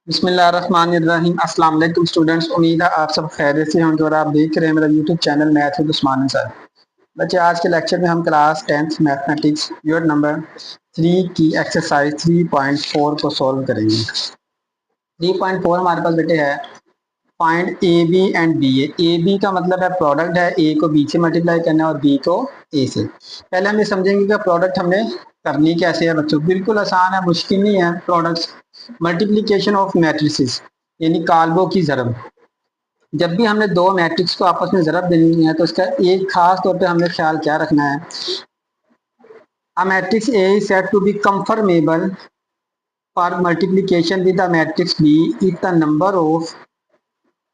बिस्मिल्लाहिर्रहमानिर्रहीम। अस्सलाम वालेकुम स्टूडेंट्स, उम्मीद है आप सब खैरियत से होंगे और आप देख रहे हैं मेरा YouTube channel math with Usman sir. बच्चे, आज के लेक्चर में हम class 10th mathematics unit number 3 की एक्सरसाइज 3.4 को सॉल्व करेंगे। 3.4 हमारे पास बेटे है find A B and B. A B का मतलब है प्रोडक्ट है, ए को बी से मल्टीप्लाई करना है और बी को ए से। पहले हम ये समझेंगे कि प्रोडक्ट हमने करनी कैसे है बच्चों। बिल्कुल आसान है, मुश्किल नहीं है। प्रोडक्ट्स मल्टीप्लिकेशन ऑफ मैट्रिसेस यानी काल्बों की ज़रब। जब भी हमने दो मैट्रिक्स को आपस में ज़रब देनी है तो इसका एक खास तौर पे हमने ख्याल क्या रखना है। A matrix A is said to be conformable for multiplication with the matrix B if the number of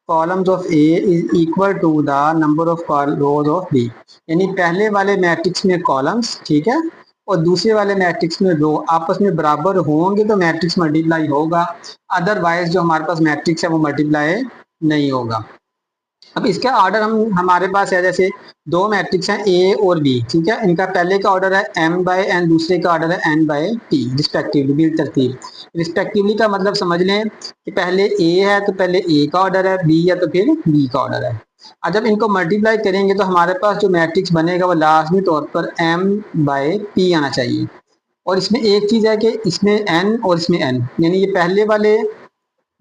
columns of A is equal to the number of rows of B. यानी पहले वाले मैट्रिक्स में columns, ठीक है, और दूसरे वाले matrix में रो आपस में बराबर होंगे तो मैट्रिक्स मल्टीप्लाई होगा, अदरवाइज जो हमारे पास मैट्रिक्स है वो मल्टीप्लाई नहीं होगा। अब इसका ऑर्डर हमारे पास है, जैसे दो मैट्रिक्स हैं ए और बी, ठीक है। इनका पहले का ऑर्डर है m बाय एन, दूसरे का ऑर्डर है n बाय p रिस्पेक्टिवली, बिल तरतीब। रिस्पेक्टिवली का मतलब समझ लें कि पहले a है तो पहले a का ऑर्डर है, b है तो फिर b का ऑर्डर है। और जब इनको मल्टीप्लाई करेंगे तो हमारे पास जो मैट्रिक्स बनेगा वो लाजमी तौर पर m बाय p आना चाहिए। और इसमें एक चीज़ है कि इसमें n और इसमें n, यानी ये पहले वाले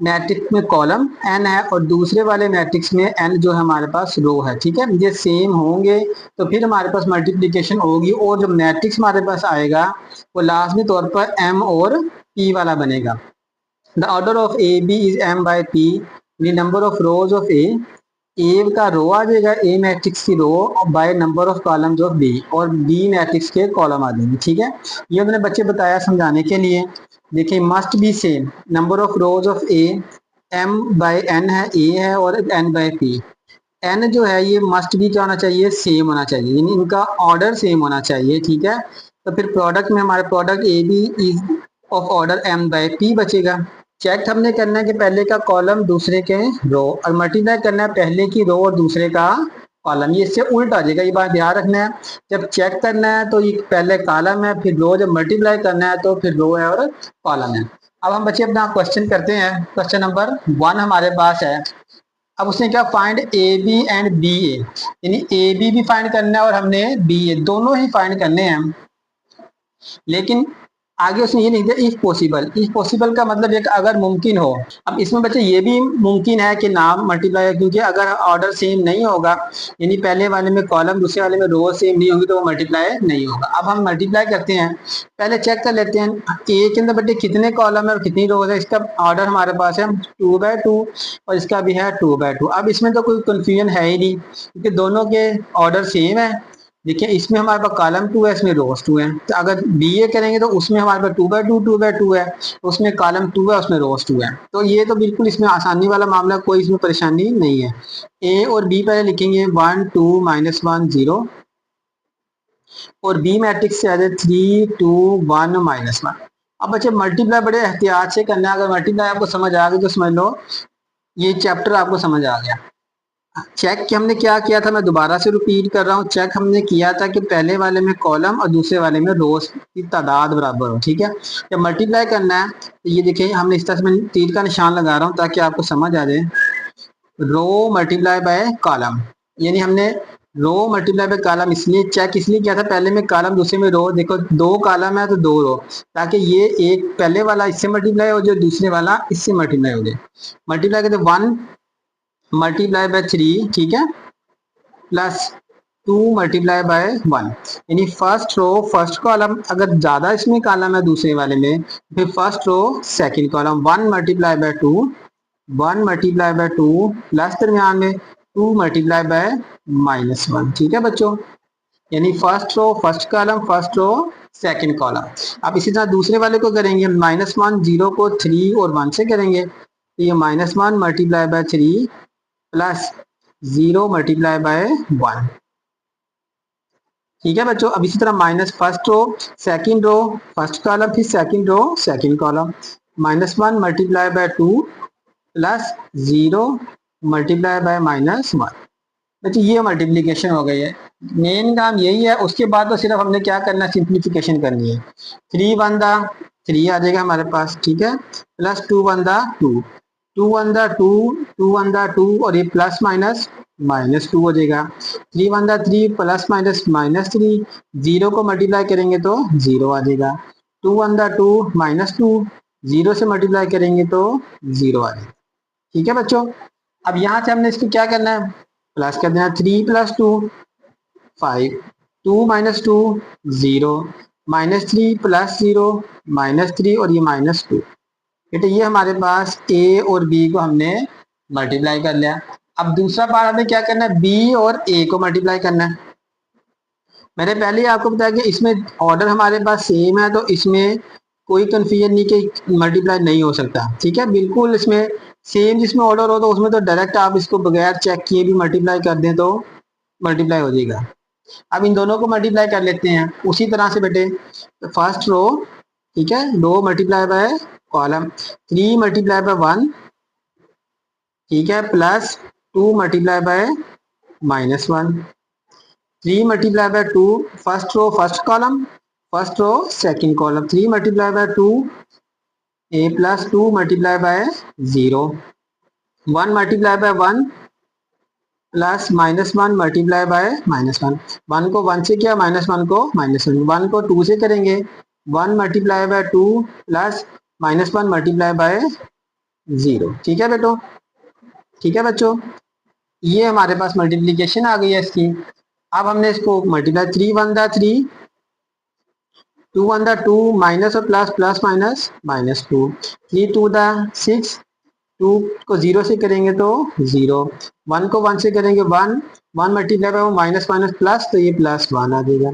मैट्रिक्स में कॉलम n है और दूसरे वाले मैट्रिक्स में n जो है हमारे पास रो है, ठीक है। ये सेम होंगे तो फिर हमारे पास मल्टीप्लिकेशन होगी और जो मैट्रिक्स हमारे पास आएगा वो लाजमी तौर पर m और p वाला बनेगा। The order of A B is m by p, the number of rows of A का रो आ जाएगा, ए मैट्रिक्स की row by number of columns of B, और बी मैट्रिक्स के कॉलम आ जाएंगे, ठीक है। ये मैंने बच्चे बताया समझाने के लिए। देखिए must be same, number of rows of A m by n है, ए है और n बाय p। n जो है ये मस्ट भी क्या होना चाहिए, सेम होना चाहिए, यानी इनका ऑर्डर सेम होना चाहिए, ठीक है। तो फिर प्रोडक्ट में हमारे product A B is of order m by p बचेगा। चेक हमने करना है कि पहले का कॉलम दूसरे के रो, और मल्टीप्लाई करना है पहले की रो और दूसरे का कॉलम। ये इससे उल्टा आ जाएगा, ये बात ध्यान रखना है। जब चेक करना है तो ये पहले कॉलम है फिर रो, जब मल्टीप्लाई करना है तो फिर रो है और कॉलम है। अब हम बच्चे अपना क्वेश्चन करते हैं। क्वेश्चन नंबर 1 हमारे पास है। अब उसने क्या, find A B and B A, यानी ए बी भी फाइंड करना है और हमने बी ए दोनों ही फाइंड करने हैं। लेकिन आगे उसने ये लिख दिया इफ पॉसिबल। इफ पॉसिबल का मतलब एक अगर मुमकिन हो। अब इसमें बच्चे ये भी मुमकिन है कि नाम मल्टीप्लाई, क्योंकि अगर ऑर्डर सेम नहीं होगा, यानी पहले वाले में कॉलम दूसरे वाले में रो सेम नहीं होगी तो वो मल्टीप्लाई नहीं होगा। अब हम मल्टीप्लाई करते हैं, पहले चेक कर लेते हैं ए के अंदर बच्चे कितने कॉलम है और कितनी रोज है। इसका ऑर्डर हमारे पास है 2/2 और इसका भी है 2/2। अब इसमें तो कोई कंफ्यूजन है ही नहीं क्योंकि दोनों के ऑर्डर सेम है। देखिए इसमें हमारे पास कॉलम 2 है, इसमें रोज 2 है। तो अगर बी ए करेंगे तो उसमें हमारे पास 2/2 है, तो उसमें कॉलम 2 है उसमें रोज 2 है। तो ये तो बिल्कुल इसमें आसानी वाला मामला, कोई इसमें परेशानी नहीं है। ए और बी पहले लिखेंगे 1 2 -1 0, और बी मैट्रिक्स से आ जाए 3 2 1 -1। अब बच्चे मल्टीप्लाई बड़े एहतियात से करना है। अगर मल्टीप्लाई आपको समझ आ गई तो समझ लो ये चैप्टर आपको समझ आ गया। चेक कि हमने क्या किया था, मैं दोबारा से रिपीट कर रहा हूँ। चेक हमने किया था कि पहले वाले में कॉलम और दूसरे वाले में रोज की तादाद बराबर हो, ठीक है। जब मल्टीप्लाई करना है तो ये देखिए हमने इस तरह से मैं तीर का निशान लगा रहा हूँ ताकि आपको समझ आ जाए। रो मल्टीप्लाई बाय कॉलम, यानी हमने रो मल्टीप्लाई बाय कॉलम इसलिए चेक इसलिए किया था, पहले में कॉलम दूसरे में रो। देखो दो कॉलम है तो दो रो, ताकि ये एक पहले वाला इससे मल्टीप्लाई हो, जो दूसरे वाला इससे मल्टीप्लाई हो जाए। मल्टीप्लाई करते 1 मल्टीप्लाई बाय 3, ठीक है, प्लस 2 मल्टीप्लाई बाय 1। यानी फर्स्ट रो फर्स्ट कॉलम, अगर ज्यादा इसमें कॉलम है दूसरे वाले में फिर first row second column 1 multiply by 2, 1 multiply by 2 plus दरमियान में 2 मल्टीप्लाई बाय -1, ठीक है बच्चों। यानी first row first column first row second column. अब इसी तरह दूसरे वाले को करेंगे, -1 0 को 3 और 1 से करेंगे, तो ये -1 multiply by 3 plus 0 multiply by 1, ठीक है बच्चों। अब इसी तरह minus first row second row first column फिर second row second column, -1 multiply by 2 plus 0 multiply by -1। बच्चों ये मल्टीप्लिकेशन हो गई है, मेन काम यही है। उसके बाद तो सिर्फ हमने क्या करना है, सिंप्लीफिकेशन करनी है। 3 1 दा 3 आ जाएगा हमारे पास, ठीक है, प्लस 2 वन दा 2, 2 वन दा 2, 2 वन दा 2, और ये प्लस माइनस माइनस 2 हो जाएगा, 3 वन दा 3 प्लस माइनस माइनस 3, जीरो को मल्टीप्लाई करेंगे तो जीरो आ जाएगा, 2 वन दा 2 माइनस 2, जीरो से मल्टीप्लाई करेंगे तो जीरो आ जाएगा, ठीक है बच्चों। अब यहाँ से हमने इसको क्या करना है, प्लस कर देना, 3 plus 2 5, 2 minus 2 zero, minus 3 plus zero minus 3, और ये माइनस 2। बेटा ये हमारे पास ए और बी को हमने मल्टीप्लाई कर लिया। अब दूसरा पार्ट हमें क्या करना है, बी और ए को मल्टीप्लाई करना है। मैंने पहले ही आपको बताया कि इसमें ऑर्डर हमारे पास सेम है, तो इसमें कोई कंफ्यूजन नहीं कि मल्टीप्लाई नहीं हो सकता, ठीक है, बिल्कुल इसमें सेम जिसमें ऑर्डर हो तो उसमें तो डायरेक्ट आप इसको बगैर चेक किए भी मल्टीप्लाई कर दें तो मल्टीप्लाई हो जाएगा। अब इन दोनों को मल्टीप्लाई कर लेते हैं उसी तरह से बेटे, फर्स्ट रो, ठीक है, row multiply by column, 3 multiply by 1, ठीक है, plus 2 multiply by -1, 3 multiply by 2, first row first column, first row second column, 3 multiply by 2 a plus 2 multiply by 0, 1 multiply by 1 plus -1 multiply by -1, 1 को 1 से किया, -1 को -1, 1 को 2 से करेंगे, 1 multiply by 2 plus -1 multiply by 0, ठीक है बेटो, ठीक है बच्चों, ये हमारे पास मल्टीप्लीकेशन आ गई है इसकी। अब हमने इसको मल्टीप्लाई, 3 वन दा 3, 2 वन दा 2, माइनस और प्लस, प्लस माइनस -2, 3 टू दा 6, 2 को 0 से करेंगे तो 0, 1 को 1 से करेंगे 1, 1 multiply bye minus minus plus, तो ये +1 आ जाएगा,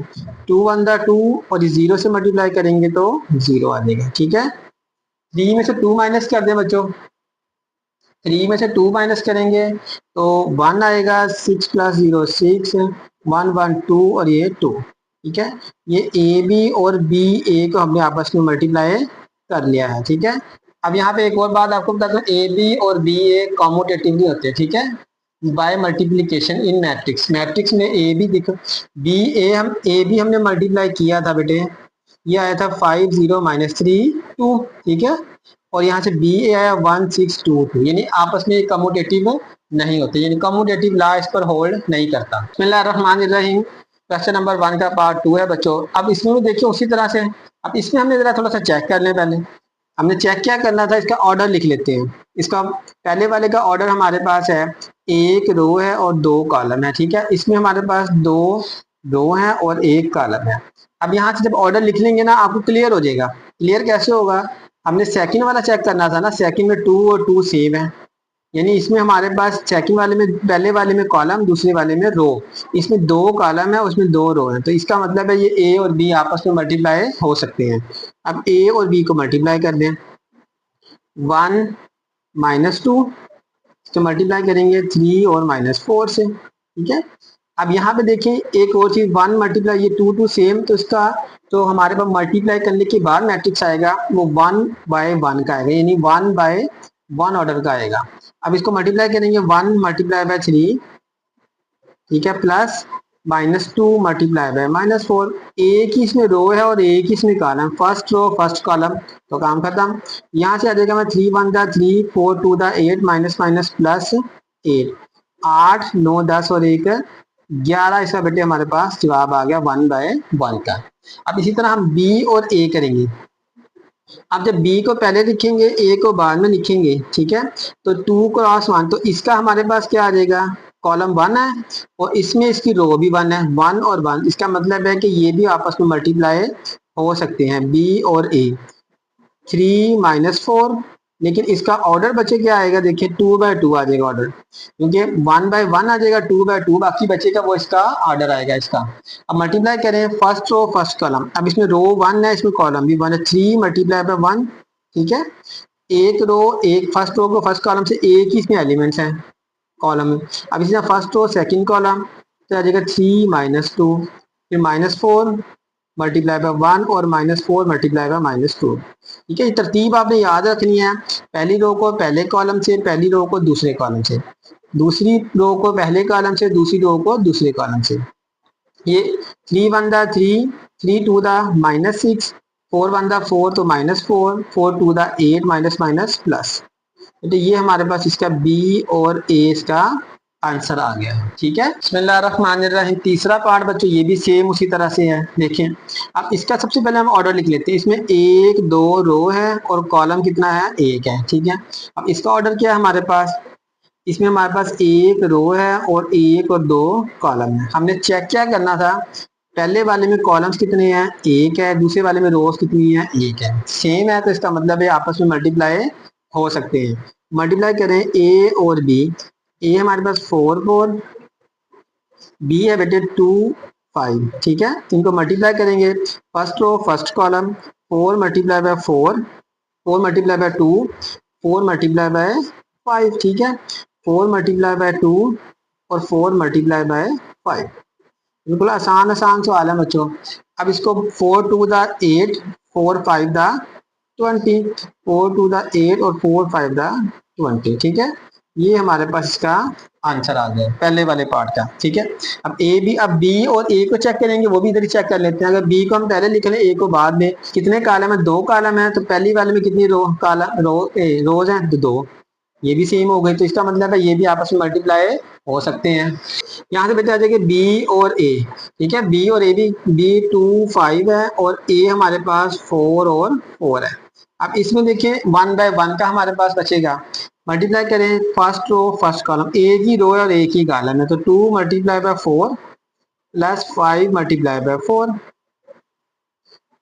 2 वन दा 2, और ये 0 से मल्टीप्लाई करेंगे तो 0 आ जाएगा, ठीक है। 3 में से 2 माइनस कर दें बच्चों, 3 में से 2 माइनस करेंगे तो 1 आएगा, 6 प्लस 0 6, 1 1 2, और ये 2, ठीक है, ये ए बी और बी ए को हमने आपस में मल्टीप्लाई कर लिया है, ठीक है। अब यहाँ पे एक और बात आपको बता दूं, ए बी और बी ए कॉम्यूटेटिवली होते हैं, ठीक है, बाय मल्टीप्लीकेशन इन मैट्रिक्स, मैट्रिक्स में ए बी दिख, बी ए हम ए बी हमने मल्टीप्लाई किया था बेटे, ये आया था 5 0 -3 2, ठीक है, और यहाँ से बी ए आया 1 6 2 2, यानी आपस में कम्यूटेटिव नहीं होते, यानी कम्यूटेटिव लॉ इस पर होल्ड नहीं करता। बिस्मिल्लाहिर्रहमानिर्रहीम, क्वेश्चन नंबर 1 का पार्ट 2 है बच्चों। अब इसमें भी देखिए उसी तरह से, अब इसमें हमने जरा थोड़ा सा चेक कर लें, पहले हमने चेक क्या करना था, इसका ऑर्डर लिख लेते हैं। इसका पहले वाले का ऑर्डर हमारे पास है, एक रो है और 2 कॉलम है, ठीक है, इसमें हमारे पास 2 रो है और 1 कॉलम है। अब यहाँ से जब ऑर्डर लिख लेंगे ना आपको क्लियर हो जाएगा। क्लियर कैसे होगा, हमने सेकंड वाला चेक करना था ना, सेकंड में 2 और 2 सेम है, यानी इसमें हमारे पास सेकंड वाले में, पहले वाले में कॉलम, दूसरे वाले में रो, इसमें 2 कॉलम है उसमें 2 रो है, तो इसका मतलब है ये ए और बी आपस में मल्टीप्लाई हो सकते हैं। अब ए और बी को मल्टीप्लाई कर दें, 1 -2, तो मल्टीप्लाई करेंगे 3 और -4 से, ठीक है। अब यहाँ पे देखिए एक और चीज, 1 मल्टीप्लाई, ये 2 2 सेम, तो इसका तो हमारे पास मल्टीप्लाई करने के बाद मैट्रिक्स आएगा वो 1/1 का आएगा, यानी 1/1 ऑर्डर का आएगा। अब इसको मल्टीप्लाई करेंगे, 1 मल्टीप्लाई बाय 3, ठीक है, प्लस -2 मल्टीप्लाई बाय -4, एक ही इसमें रो है और एक ही इसमें column, first row first column, तो काम खत्म। यहाँ से आ जाएगा, मैं 3 1 दा 3, 4 2 दा 8, माइनस माइनस प्लस 8, 8 9 10 और 1 11, इसका बेटे हमारे पास जवाब आ गया 1/1 का। अब इसी तरह हम बी और ए करेंगे। अब जब बी को पहले लिखेंगे, ए को बाद में लिखेंगे, ठीक है, तो 2 क्रॉस 1, तो इसका हमारे पास क्या आ जाएगा, कॉलम 1 है और इसमें इसकी रो भी 1 है, 1 और 1, इसका मतलब है कि ये भी आपस में मल्टीप्लाई हो सकते हैं, बी और ए। 3 -4, लेकिन इसका ऑर्डर बचे क्या आएगा, देखिए 2/2 आ जाएगा ऑर्डर, क्योंकि 1/1 आ जाएगा, 2/2 बाकी बचेगा वो इसका ऑर्डर आएगा इसका। अब मल्टीप्लाई करें, फर्स्ट रो फर्स्ट कॉलम, अब इसमें रो 1 है, इसमें कॉलम भी 1 है, 3 मल्टीप्लाई बाय 1, ठीक है, एक रो, एक फर्स्ट रो को फर्स्ट कॉलम से एक ही इसमें एलिमेंट्स हैं कॉलम में। अब इसी तरह फर्स्ट रो सेकंड कॉलम, तो आ जाएगा 3 -2, फिर -4 मल्टीप्लाई बाय 1 और -4 मल्टीप्लाई बाय -2, ठीक है। ये तरतीब आपने याद रखनी है, पहली रो को पहले कॉलम से, पहली रो को दूसरे कॉलम से, दूसरी रो को पहले कॉलम से, दूसरी रो को दूसरे कॉलम से। ये 3 1 दा 3, 3 2 दा -6, 4 वन दा 4 तो -4, 4 टू दा 8 माइनस माइनस प्लस। तो ये हमारे पास इसका बी और ए इसका आंसर आ गया। ठीक है, बिस्मिल्लाहिर्रहमानिर्रहीम। तीसरा पार्ट बच्चों ये भी सेम उसी तरह से है। देखें, अब इसका सबसे पहले हम ऑर्डर लिख लेते हैं। इसमें 1 2 रो है और कॉलम कितना है, 1 है। ठीक है, अब इसका ऑर्डर क्या है हमारे पास, इसमें हमारे पास 1 रो है और 1 और 2 कॉलम है। हमने चेक क्या करना था, पहले वाले में कॉलम्स कितने हैं, 1 है, दूसरे वाले में रोज कितनी है, 1 है। सेम है तो इसका मतलब है आपस में मल्टीप्लाई हो सकते हैं। मल्टीप्लाई करें ए और बी। ए हमारे पास 4 4, बी है बेटे 2 5। ठीक है, इनको मल्टीप्लाई करेंगे, first row first column, 4 multiply by 4, 4 multiply by 2, 4 multiply by 5। ठीक है, 4 मल्टीप्लाई बाय 2 और 4 मल्टीप्लाई बाय 5। बिल्कुल आसान आसान सवाल है बच्चों। अब इसको 4 टू द 8, 4 5 द 20, 4 टू द 8 और 4 5 द 20। ठीक है, ये हमारे पास इसका आंसर आ गया पहले वाले पार्ट का। ठीक है, अब ए बी, अब बी और ए को चेक करेंगे, वो भी इधर ही चेक कर लेते हैं। अगर बी को हम पहले लिख लें, ए को बाद में, कितने कॉलम है, 2 कॉलम है, तो पहली वाले में कितनी रो कॉलम रोज है, तो 2। ये भी सेम हो गई, तो इसका मतलब है ये भी आपस में मल्टीप्लाई हो सकते हैं। यहाँ से बेटा आ जाएगा बी और ए। ठीक है, बी और ए भी, बी 2 5 है और ए हमारे पास 4 और 4 है। अब इसमें देखिए 1 बाय 1 का हमारे पास बचेगा, मल्टीप्लाई करें फर्स्ट रो फर्स्ट कॉलम, एक ही रो है और एक ही कॉलम है, तो 2 multiply by 4 plus 5 multiply by 4,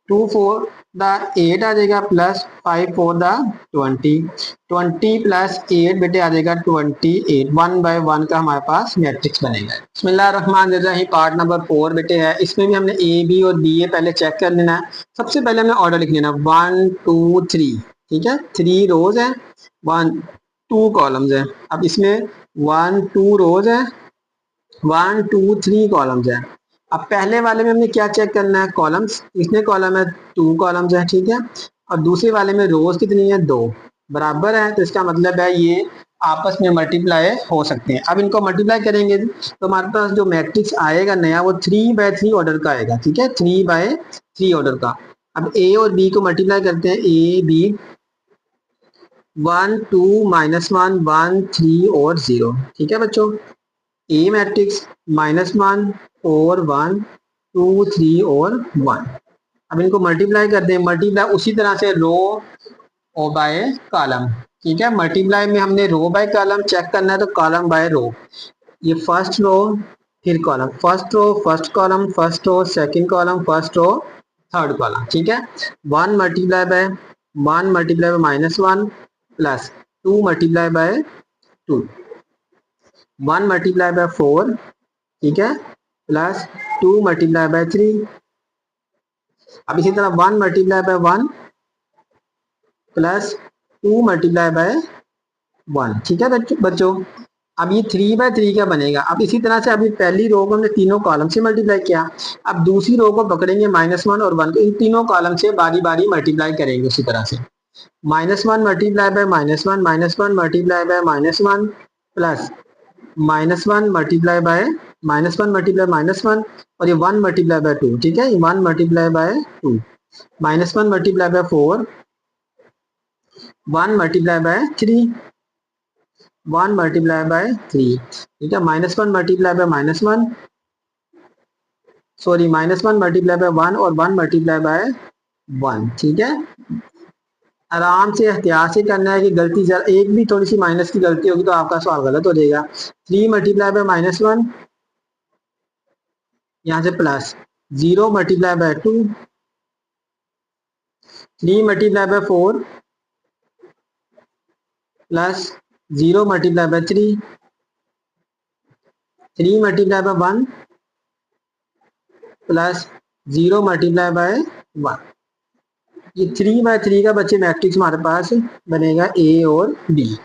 2 4 the 8 आ जाएगा प्लस 5 4 द 20, 20 प्लस 8 बेटे आ जाएगा 28। 1 बाय 1 का हमारे पास मैट्रिक्स बनेगा। बिस्मिल्लाहिर्रहमानिर्रहीम। पार्ट नंबर 4 बेटे है, इसमें भी हमने ए बी और बी ए पहले चेक कर लेना है। सबसे पहले हमने ऑर्डर लिख लेना 1 2 3। ठीक है, 3 रोज है, 1 2 कॉलम्स है। अब इसमें 1 2 रोज है, 1 2 3 कॉलम्स है। अब पहले वाले में हमने क्या चेक करना है, कॉलम्स। इसमें कॉलम है 2 कॉलम्स है। ठीक है, और दूसरे वाले में रोज कितनी है, 2 बराबर है, तो इसका मतलब है ये आपस में मल्टीप्लाई हो सकते हैं। अब इनको मल्टीप्लाई करेंगे तो हमारे पास जो मैट्रिक्स आएगा नया, वो 3 बाय 3 ऑर्डर का आएगा। ठीक है, 3 बाय 3 ऑर्डर का। अब ए और बी को मल्टीप्लाई करते हैं, ए बी 1 2 -1 1 3 और 0। ठीक है बच्चों, ए मैट्रिक्स -1 और 1 2 3 और 1। अब इनको मल्टीप्लाई कर दें, मल्टीप्लाई उसी तरह से रो और बाय कॉलम। ठीक है, मल्टीप्लाई में हमने रो बाय कॉलम चेक करना है, तो कॉलम बाय रो। ये फर्स्ट रो फिर column, first row first column, first row second column, first row third column. ठीक है, 1 multiply by 1 multiply by -1 plus 2 multiply by 2, 1 multiply by 4। ठीक है, प्लस 2 मल्टीप्लाई बाय 3। अब इसी तरह 1 multiply by 1 plus 2 multiply by 1। ठीक है बच्चों, अब ये 3 बाय 3 का बनेगा। अब इसी तरह से अभी पहली रो को हमने तीनों कॉलम से मल्टीप्लाई किया, अब दूसरी रो को पकड़ेंगे -1 और 1 को, इन तीनों कॉलम से बारी बारी मल्टीप्लाई करेंगे उसी तरह से। -1 multiply by -1, -1 multiply by -1 plus -1 multiply by -1 multiply -1 और ये 1 मल्टीप्लाई बाय 2। ठीक है, 1 multiply by 2, -1 multiply by 4, 1 multiply by 3, 1 multiply by 3। ठीक है, -1 multiply by -1, sorry -1 multiply by 1 और 1 मल्टीप्लाई बाय 1। ठीक है, आराम से एहतियात से करना है कि गलती जरा एक भी थोड़ी सी माइनस की गलती होगी तो आपका सवाल गलत हो जाएगा। 3 मल्टीप्लाई बाय -1, यहाँ से plus 0 multiply by 2, 3 multiply by 4 plus 0 multiply by 3, 3 multiply by 1 plus 0 multiply by 1। ये 3 बाय 3 का बच्चे मैट्रिक्स हमारे पास बनेगा ए और बी।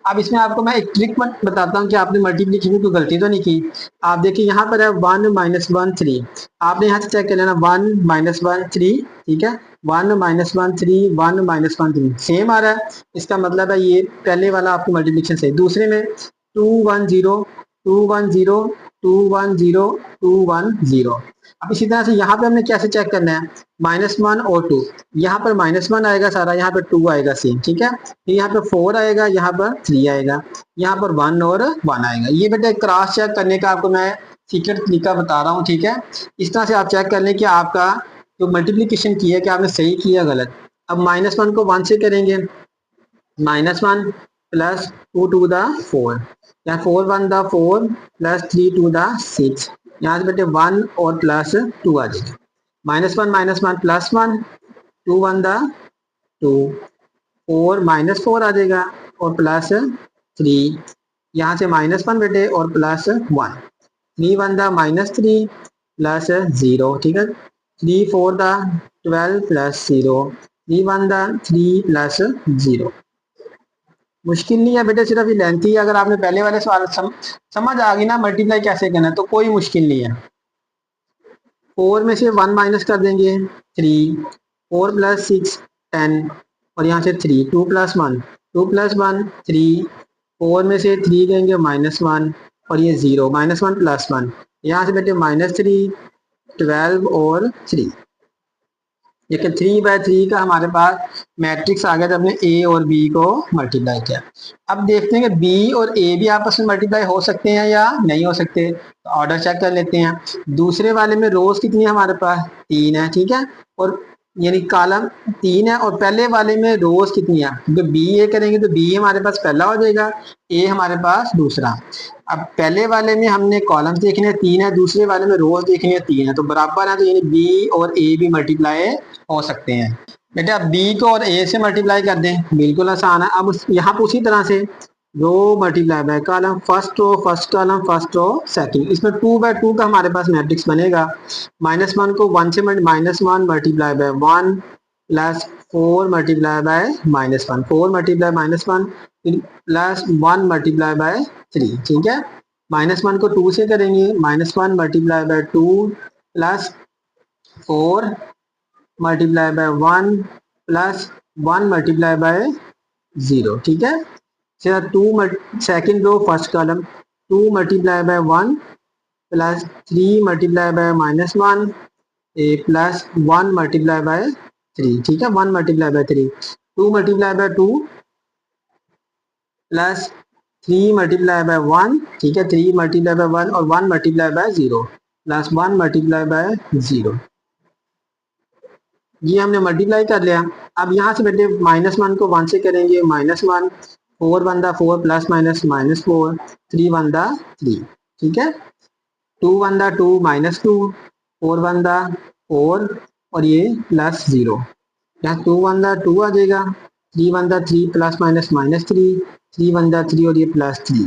अब इसमें आपको मैं एक ट्रिक बताता हूँ कि आपने मल्टीप्लिकेशन में कोई गलती तो नहीं की। आप देखिए यहाँ पर है 1 -1 3, आपने यहाँ से चेक कर लेना 1 -1 3। ठीक है, 1 -1 3, 1 -1 3 सेम आ रहा है, इसका मतलब है ये पहले वाला आपकी मल्टीप्लिकेशन सही। दूसरे में 2 1 0, 2 1 0 210 अब इसी तरह से यहाँ पे हमने कैसे चेक करना है, -1 और 2, यहाँ पर -1 आएगा सारा, यहाँ पर 2 आएगा सेम, ठीक है। फिर यहाँ पर 4 आएगा, यहाँ पर 3 आएगा, यहाँ पर 1 और 1 आएगा। ये बेटा क्रॉस चेक करने का आपको मैं सीक्रेट तरीका बता रहा हूँ, ठीक है। इस तरह से आप चेक कर लें कि आपका जो मल्टीप्लीकेशन किया कि आपने सही किया गलत। अब -1 को 1 से करेंगे, -1 प्लस 2 टू द 4, या 4 1 द 4 प्लस 3 टू द 6, यहाँ से बेटे 1 और प्लस 2 आ जाएगा। -1 प्लस 1, 2 1 द 2, 4 -4 आ जाएगा और प्लस 3, यहाँ से -1 बेटे और प्लस 1, 3 1 द -3 प्लस 0, ठीक है। 3 4 द 12 प्लस 0, 3 1 द 3 प्लस 0। मुश्किल नहीं है बेटे, सिर्फ ये लेंथी है। अगर आपने पहले वाले सवाल समझ आ गई ना मल्टीप्लाई कैसे करना है, तो कोई मुश्किल नहीं है। 4 में से 1 माइनस कर देंगे 3, 4 प्लस 6 10, और यहाँ से 3, 2 प्लस 1 2 प्लस 1 3, 4 में से 3 देंगे -1 और ये 0, -1 प्लस 1, यहाँ से बेटे -3 12 और 3। लेकिन 3/3 का हमारे पास मैट्रिक्स आ गया जब हमने ए और बी को मल्टीप्लाई किया। अब देखते हैं कि बी और ए भी आपस में मल्टीप्लाई हो सकते हैं या नहीं हो सकते, तो ऑर्डर चेक कर लेते हैं। दूसरे वाले में रोज कितनी है हमारे पास, 3 है, ठीक है, और यानी कॉलम 3 है, और पहले वाले में रोज कितनी है, क्योंकि बी ए करेंगे तो बी हमारे पास पहला हो जाएगा, ए हमारे पास दूसरा। अब पहले वाले में हमने कॉलम्स देखने हैं 3 है, दूसरे वाले में रोज देखने हैं 3 है, तो बराबर है, तो यानी बी और ए भी मल्टीप्लाई हो सकते हैं। बेटे अब बी को और ए से मल्टीप्लाई कर दें, बिल्कुल आसान है। अब यहाँ पर उसी तरह से row multiply by column, first row first column first row second, इसमें 2/2 का हमारे पास मैट्रिक्स बनेगा। -1 को 1 से -1 multiply by 1 plus 4 multiply by -1, 4 multiply -1 plus 1 multiply by 3, ठीक है। -1 को 2 से करेंगे, -1 multiply by 2 plus 4 multiply by 1 plus 1 multiply by 0, ठीक है। Second row first column, 2 multiply by 1 plus 3 multiply by -1 plus 1 multiply by 3, ठीक है, 1 multiply by 3, 2 multiply by 2 plus 3 multiply by 1, ठीक है, 3 मल्टीप्लाई बाय 1 और 1 multiply by 0 plus 1 multiply by 0। ये हमने multiply कर लिया। अब यहाँ से बेटे -1 को 1 से करेंगे, -1 4 1 दा 4 प्लस माइनस -4 3 1 दा 3, ठीक है। 2 1 दा 2 -2 4 1 दा 4 और ये प्लस 0, यहाँ 2 1 दा 2 आ जाएगा, 3 1 दा 3 प्लस माइनस -3 3 1 दा 3 और ये प्लस 3,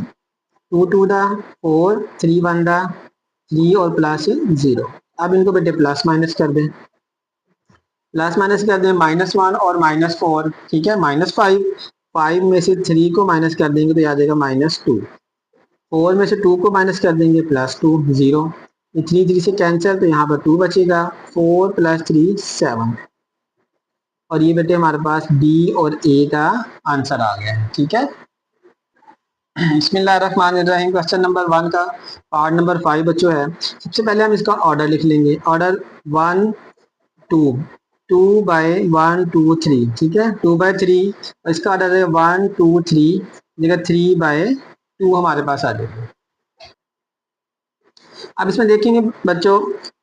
2 2 दा 4 3 1 दा 3 और प्लस 0। अब इनको बेटे प्लस माइनस कर दें, प्लस माइनस कर दें -1 और -4, ठीक है, -5 5 में से 3 को माइनस कर देंगे तो आ जाएगा -2, 4 में से 2 को माइनस कर देंगे +2 0, 3 3 से कैंसिल तो यहाँ पर 2 बचेगा, 4 + 3 7, और ये बेटे हमारे पास बी और ए का आंसर आ गया है, ठीक है। बिस्मिल्लाहिर्रहमानिर्रहीम। क्वेश्चन नंबर 1 का पार्ट नंबर 5 बच्चों है। सबसे पहले हम इसका ऑर्डर लिख लेंगे, ऑर्डर 1 2 2 बाय 1 2 3, ठीक है, 2/3, और इसका ऑर्डर है 1 2 3 जगह 3/2 हमारे पास आ जाएगा। अब इसमें देखेंगे बच्चों,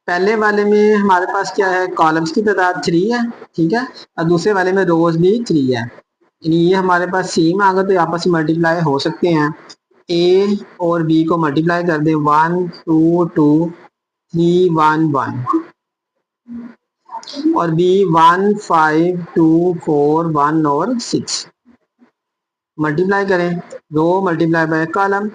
पहले वाले में हमारे पास क्या है, कॉलम्स की तादाद 3 है, ठीक है, और दूसरे वाले में रोज भी 3 है, यानी ये हमारे पास सेम आ गए तो आपस में मल्टीप्लाई हो सकते हैं। ए और बी को मल्टीप्लाई कर दे, 1 2 2 3 1 1, और बी 1 5 2 4 1 और 6, मल्टीप्लाई करें, row multiply by column,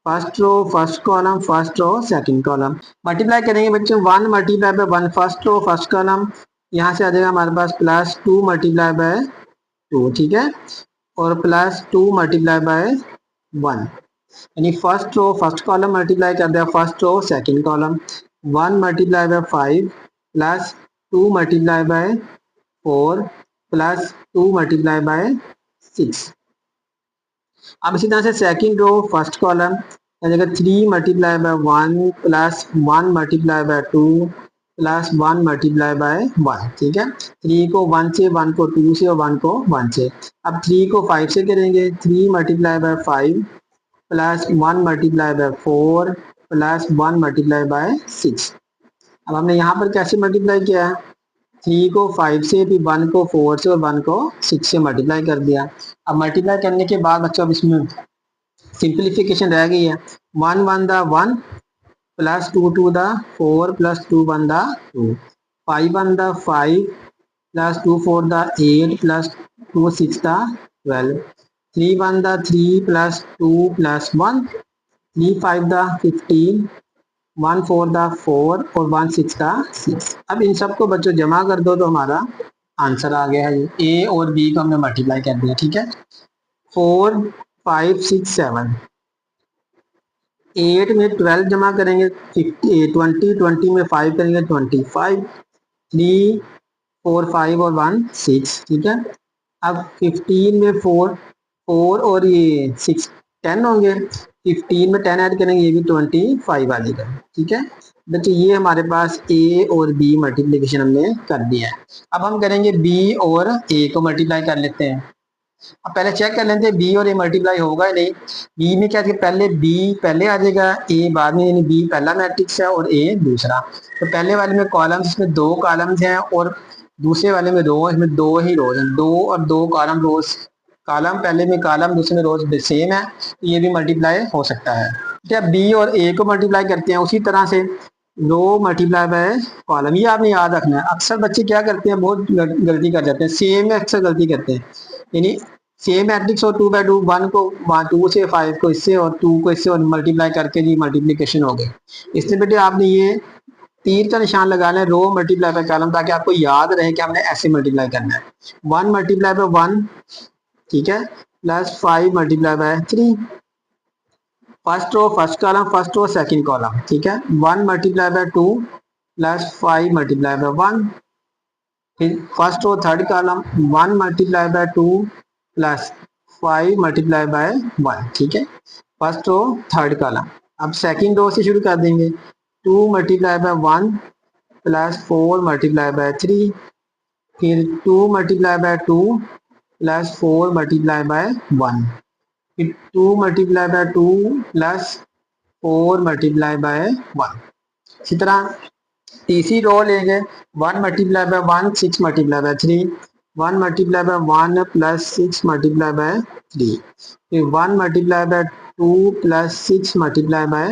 first row first column first row second column, multiply करेंगे बच्चों, 1 multiply by 1 first row first column, यहाँ से आ जाएगा हमारे पास +2 मल्टीप्लाई बाय 2, ठीक है, और +2 मल्टीप्लाई बाय 1, यानी first row first column multiply कर दिया first row second column, 1 multiply by 5 +2 multiply by 4 +2 multiply by 6। अब इसी तरह से सेकंड रो फर्स्ट कॉलम जाएगा 3 multiply by 1 plus 1 multiply by 2 plus 1 multiply by 1। ठीक है, 3 को 1 से, 1 को 2 से और 1 को 1 से। अब 3 को 5 से करेंगे, 3 multiply by 5 plus 1 multiply by 4 plus 1 multiply by 6। अब हमने यहाँ पर कैसे मल्टीप्लाई किया है, 3 को 5 से, फिर 1 को 4 से और 1 को 6 से मल्टीप्लाई कर दिया। अब मल्टीप्लाई करने के बाद बच्चों अब इसमें सिंप्लीफिकेशन रह गई है। 1 1 the 1 plus 2 2 the 4 plus 2 1 the 2, 5 1 the 5 plus 2 4 the 8 plus 2 6 the 12, 3 1 the 3 plus 2 plus 1, 3 5 the 15, 1 4 the 4 और 1 6 द 6। अब इन सबको बच्चों जमा कर दो तो हमारा आंसर आ गया है। ए और बी को हमने मल्टीप्लाई कर दिया। ठीक है, 4 5 6 7, 8 में 12 जमा करेंगे 20, 20 में 5 करेंगे 25, 3 4 5 और 1 6। ठीक है, अब 15 में 4 4 और ये 6 10 होंगे, 15 में 10 ऐड करेंगे, ये भी 25 आ जाएगा। ठीक है बच्चे, ये हमारे पास ए और बी मल्टीप्लिकेशन हमने कर दिया है। अब हम करेंगे बी और ए को मल्टीप्लाई कर लेते हैं। अब पहले चेक कर लेते हैं बी और ए मल्टीप्लाई होगा या नहीं। बी में क्या है, पहले बी पहले आ जाएगा, ए बाद में, यानी बी पहला मैट्रिक्स है और ए दूसरा। तो पहले वाले में कॉलम्स, इसमें 2 कॉलम्स हैं और दूसरे वाले में रो, इसमें 2 ही रोज हैं, 2 और 2 कॉलम रोज, कॉलम पहले में कॉलम दूसरे में रोज सेम है, तो ये भी मल्टीप्लाई हो सकता है। क्या बी और ए को मल्टीप्लाई करते हैं उसी तरह से रो मल्टीप्लाई बाय कॉलम, ये आपने याद रखना है। अक्सर बच्चे क्या करते हैं, बहुत गलती कर जाते हैं, सेम में अक्सर गलती करते हैं, यानी सेम मैट्रिक्स और 2 बाय 2, 1 को 2 से, 5 को इससे और 2 को इससे और मल्टीप्लाई करके जी मल्टीप्लिकेशन हो गई। इसलिए बेटे आपने ये तीर का निशान लगा लें, रो मल्टीप्लाई बाय कॉलम, ताकि आपको याद रहे कि हमने ऐसे मल्टीप्लाई करना है। 1 मल्टीप्लाई बाय 1, ठीक है, plus 5 multiply by 3, first row first column, first row second column. ठीक है, 1 multiply by 2 plus 5 multiply by 1, फिर first row third column, 1 multiply by 2 plus 5 multiply by 1। ठीक है, फर्स्ट रो थर्ड कॉलम। अब second row से शुरू कर देंगे, 2 multiply by 1 plus 4 multiply by 3, फिर 2 multiply by 2 plus 4 multiply by 1, फिर 2 multiply by 2 plus 4 multiply by 1। इसी तरह तीसरी रो लेंगे, 1 multiply by 1 6 multiply by 3, 1 multiply by 1 plus 6 multiply by 3, फिर 1 multiply by 2 plus 6 multiply by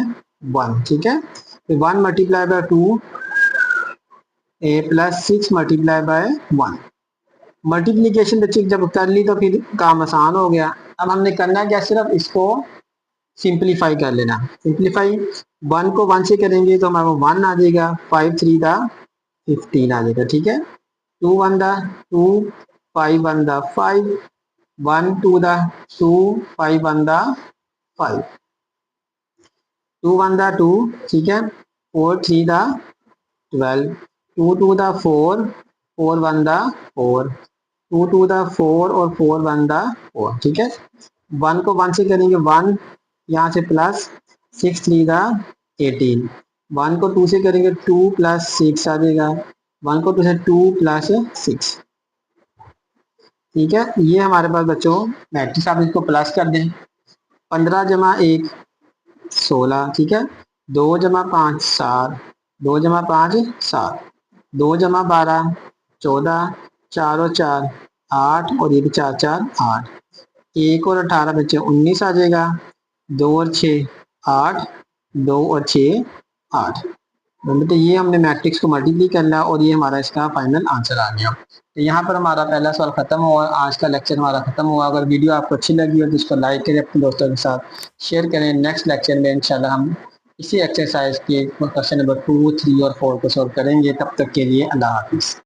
1। ठीक है, फिर 1 multiply by 2 plus 6 multiply by 1। Multiplication बच्चे जब कर ली तो फिर काम आसान हो गया। अब हमने करना क्या, सिर्फ इसको सिंप्लीफाई कर लेना। सिंप्लीफाई 1 को 1 से करेंगे तो हमारा 1 आ जाएगा, 5 3 दा 15 आ जाएगा। ठीक है, 2 1 दा 2, 5 1 दा 5, 1 2 दा 2, 5 1 दा 5, 2 1 दा 2, ठीक है, 4 3 दा 12, 2 2 दा 4, 4 1 दा 4, 2 2 दा 4 और 4 1 दा 4। ठीक है, 1 को 1 से करेंगे 1, यहाँ से प्लस 6 3 दा 18, 1 को 2 से करेंगे 2 प्लस 6 आ जाएगा, 1 को 2 से 2 प्लस 6। ठीक है, ये हमारे पास बच्चों मैट्रिक्स, आप इसको प्लस कर दें, 15 जमा 1 16, ठीक है, 2 जमा 5 7, 2 जमा 5 7, 2 जमा 12 14, 4 और 4 8 और ये भी 4 4 8, 1 और 18 बच्चे 19 आ जाएगा, 2 और 6 8, 2 और 6 8। तो ये हमने मैट्रिक्स को मल्टीप्लाई करना और ये हमारा इसका फाइनल आंसर आ गया। तो यहाँ पर हमारा पहला सवाल खत्म हुआ, आज का लेक्चर हमारा खत्म हुआ। अगर वीडियो आपको अच्छी लगी हो तो इसको लाइक करें, अपने दोस्तों के साथ शेयर करें। नेक्स्ट लेक्चर में इंशाल्लाह हम इसी एक्सरसाइज के क्वेश्चन नंबर 2 3 और 4 को सॉल्व करेंगे। तब तक के लिए अल्लाह हाफिज़।